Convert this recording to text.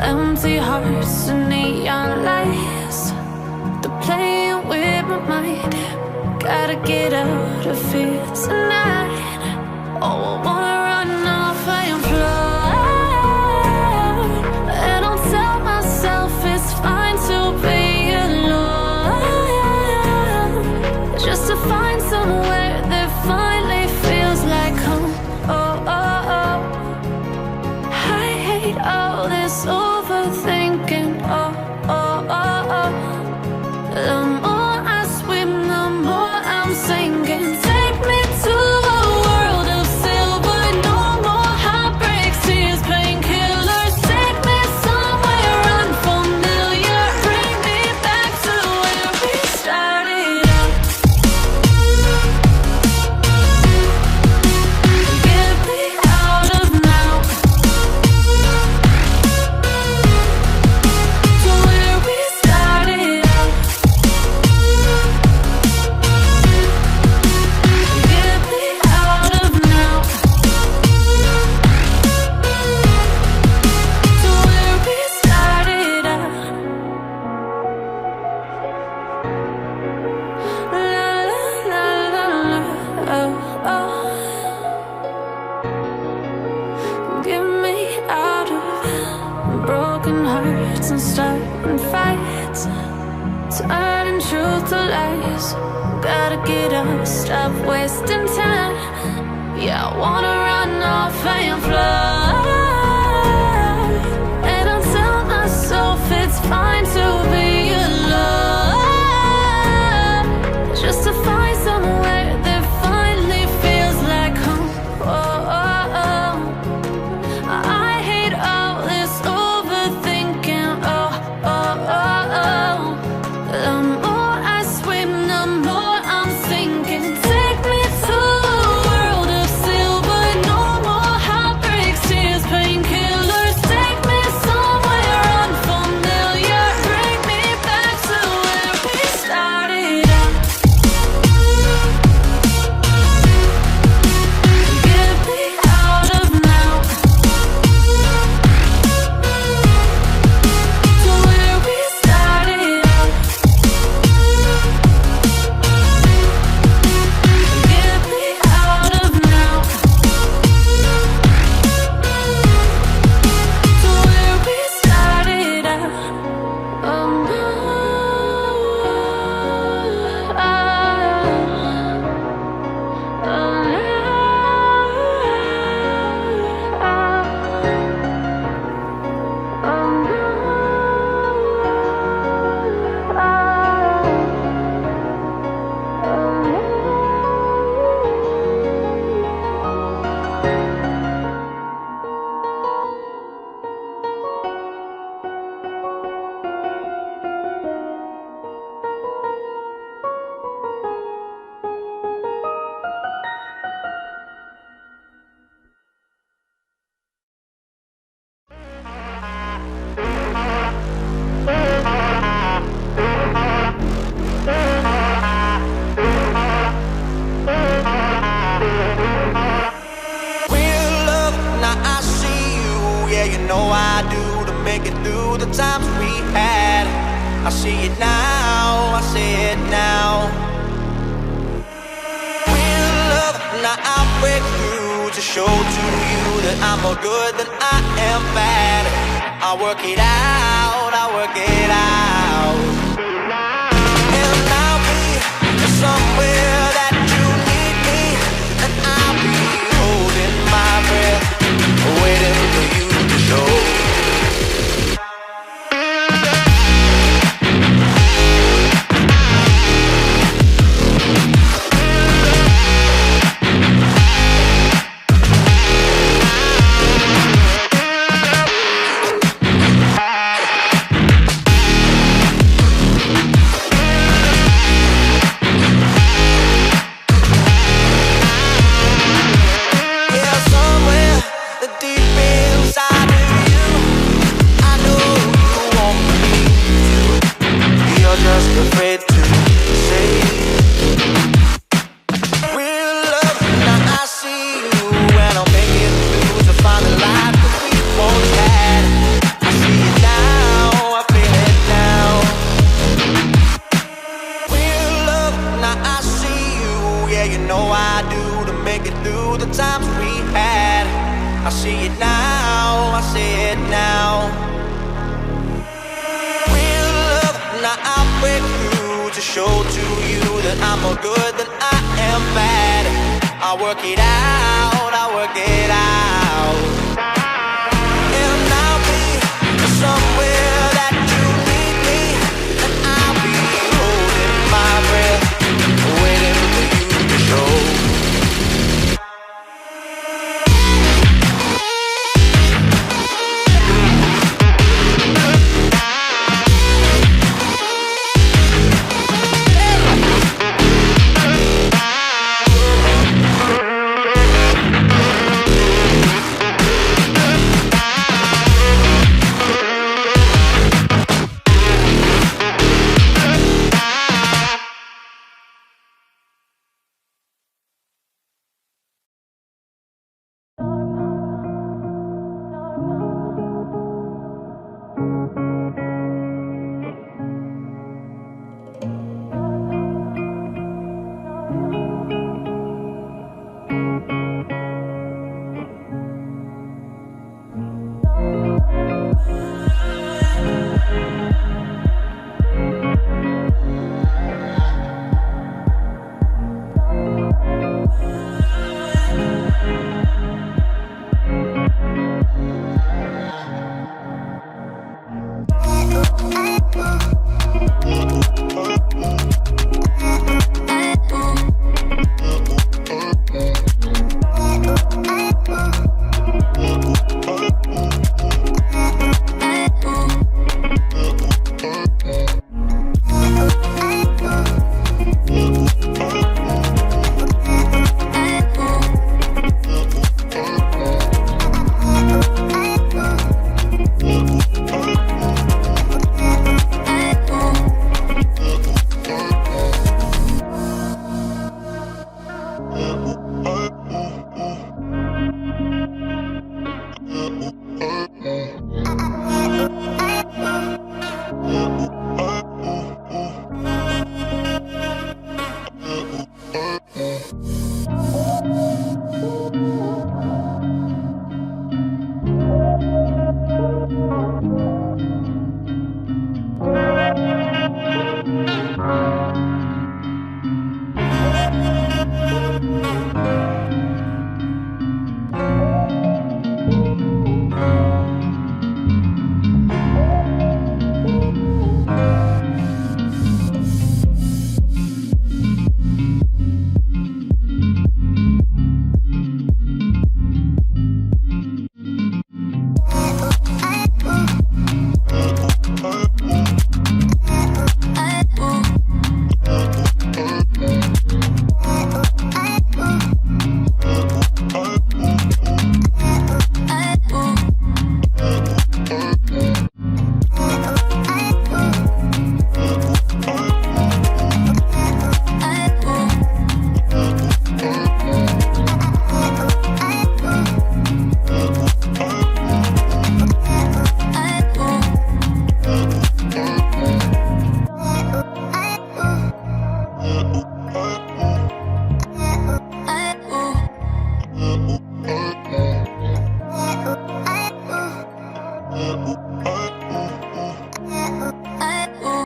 Empty hearts and neon lights, they're playing with my mind. Gotta get out of here tonight. Oh, I wanna run off and fly. And I'll tell myself it's fine to be alone, just to find somewhere that finally feels like home. Oh, oh, oh. I hate all this overthinking. Oh, oh, oh, oh. The more I swim, the more I'm sinking. Take me to a world of silver. No more heartbreaks, tears, painkillers. Take me somewhere unfamiliar. Bring me back to where we started out. Get me out of now, to where we started out. Get me out of now, to where we started out. La la la la la, oh, oh. Get me out of broken hearts and starting fights, turning truth to lies. Gotta get up, stop wasting time. Yeah, I wanna run off and fly. And I'll tell myself it's fine to be alone, just to find somewhere that finally feels like home. Oh, oh, oh. I hate all this overthinking. Oh, oh, oh, oh. The more I swim, the more I'm sinking. Take me to a world of silver. No more heartbreaks, tears, painkillers. Take me somewhere unfamiliar. Bring me back to where we started out. Get me out of now, to where we started out. Get me out of now, to where we started out. Oh no, oh, Real love, now I see you. Yeah, you know I do, to make it through the times we had. I see it now, I see it now. Real love, now I break through to show to you that I'm more good than I am bad. I work it out, I work it out. And I'll be somewhere that you need me, and I'll be holding my breath, waiting for you to show. now. Real love, now I break through to show to you that I'm more good than I am bad. I work it out, I work it out.